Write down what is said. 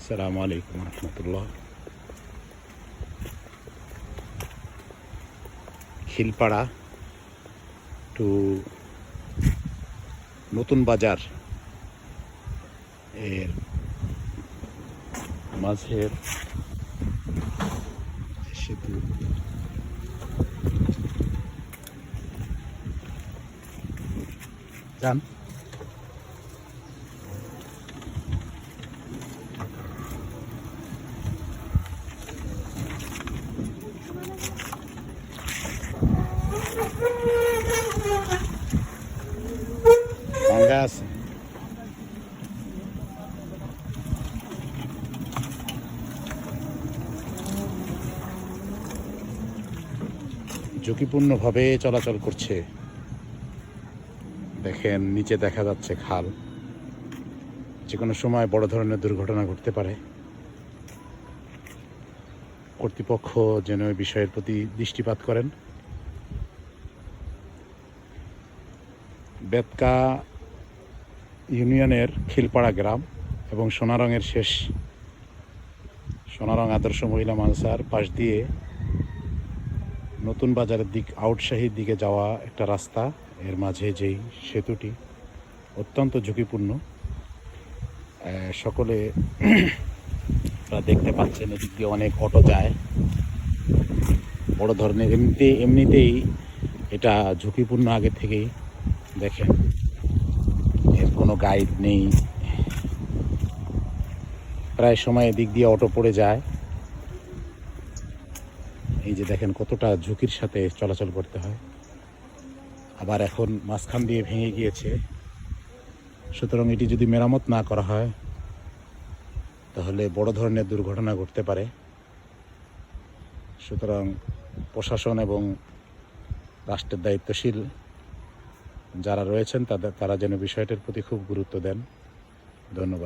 আসসালামু আলাইকুম রহমতুল্লাহ। খিলপাড়া টু নতুন বাজার এর মাঝের সেতু। যান ভাঙ্গা আছে। ঝুঁকিপূর্ণভাবে চলাচল করছে। দেখেন নিচে দেখা যাচ্ছে খাল, যে কোনো সময় বড় ধরনের দুর্ঘটনা ঘটতে পারে। কর্তৃপক্ষ যেন এই বিষয়ের প্রতি দৃষ্টিপাত করেন। বেতকা ইউনিয়নের খিলপাড়া গ্রাম এবং সোনারঙের শেষ সোনারং আদর্শ মহিলা মাদ্রাসার পাশ দিয়ে নতুন বাজারের দিক আউটশাহীর দিকে যাওয়া একটা রাস্তা। এর মাঝে যেই সেতুটি অত্যন্ত ঝুঁকিপূর্ণ। সকলে আপনারা দেখতে পাচ্ছেন এদিক দিয়ে অনেক অটো যায়, বড় ধরনের। এমনিতেই এটা ঝুঁকিপূর্ণ আগে থেকেই। দেখেন এর কোনো গাইড নেই, প্রায় সময় এদিক দিয়ে অটো পড়ে যায়। এই যে দেখেন কতটা ঝুঁকির সাথে চলাচল করতে হয়। আবার এখন মাঝখান দিয়ে ভেঙে গিয়েছে, সুতরাং এটি যদি মেরামত না করা হয় তাহলে বড় ধরনের দুর্ঘটনা ঘটতে পারে। সুতরাং প্রশাসন এবং রাষ্ট্রের দায়িত্বশীল যারা রয়েছেন তারা যেন বিষয়টির প্রতি খুব গুরুত্ব দেন। ধন্যবাদ।